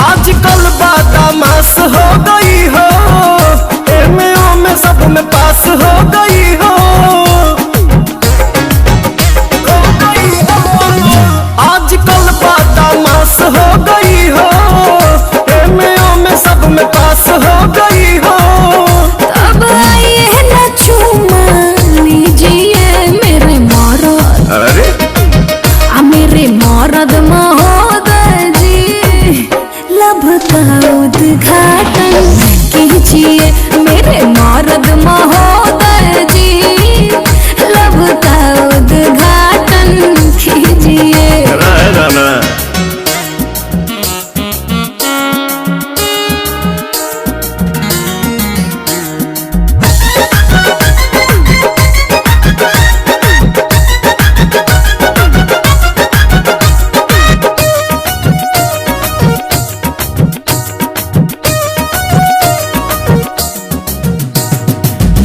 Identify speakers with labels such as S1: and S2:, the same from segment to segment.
S1: आजकल बदमाश हो गई हो, एमओ में सब में पास हो गई हो। आजकल बदमाश हो गई हो, एमओ में सब में पास हो गई हो।
S2: तब आइए ना चूमा लीजिए मेरे मरद,
S1: अरे
S2: मेरे मरद महोदय जी, लब का उद्घाटन कीजिए मेरे मरद महोदय जी, लब का उद्घाटन कीजिए।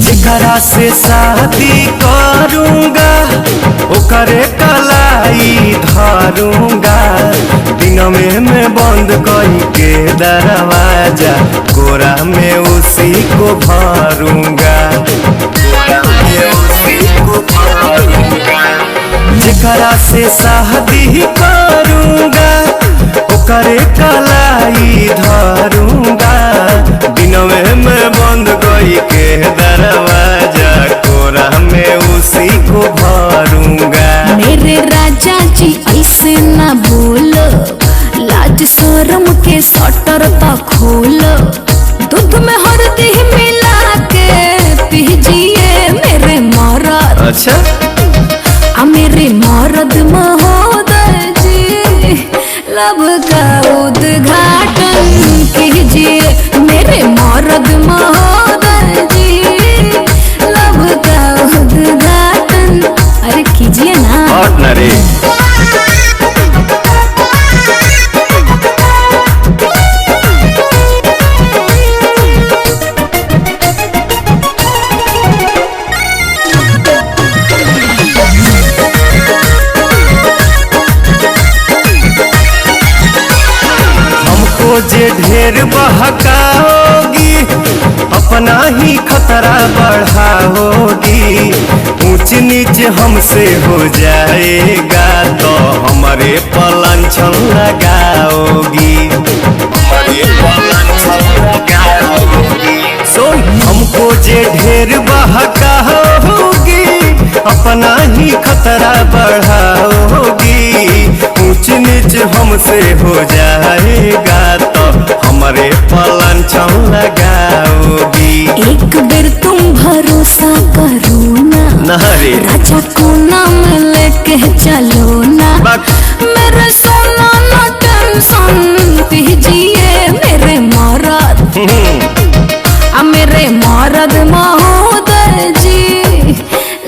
S1: जेकरा से शादी करूंगा ओकरे कलाई धरूंगा, दिन में बंद कई के दरवाजा, कोरा में उसी को भरूंगा, कोरा में उसी को भरूंगा। जेकरा से शादी करूंगा ओकरे कलाई धरूंगा, दिन में बंद कई के दरवाजा, कोरा में उसी को भरूंगा।
S2: मेरे राजा जी ऐसे ना बोलो, लाज शर्म के शटर तो खोलो, दूध में हल्दी मिला के पीजिए मेरे मरद।
S1: अच्छा
S2: मेरे मरद महोदय जी, लब का उद्घाटन कीजिए मेरे मरद महोदय जी, लब का उद्घाटन अरे कीजिए ना।
S1: और न रे जे ढेर बहकाओगी अपना ही खतरा बढ़ाओगी, ऊंच नीच हमसे हो जाएगा तो हमारे पलांछन लगाओगी, हमारे पलांछन लगाओगी। सुन हमको जे ढेर बहकाओगी अपना ही खतरा बढ़ाओगी, ऊंच नीच हमसे हो जाएगा तो हमारे पलांछन लगाओगी।
S2: एक बेर तुम भरोसा करो ना, राजा को नाम लेके चलो ना, मेरे सोना ना टेंशन पीजिए मेरे मरद, मेरे मरद महोदय जी,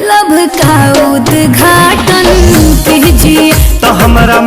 S2: लब का उद्घाटन कीजिए।
S1: तो हमारा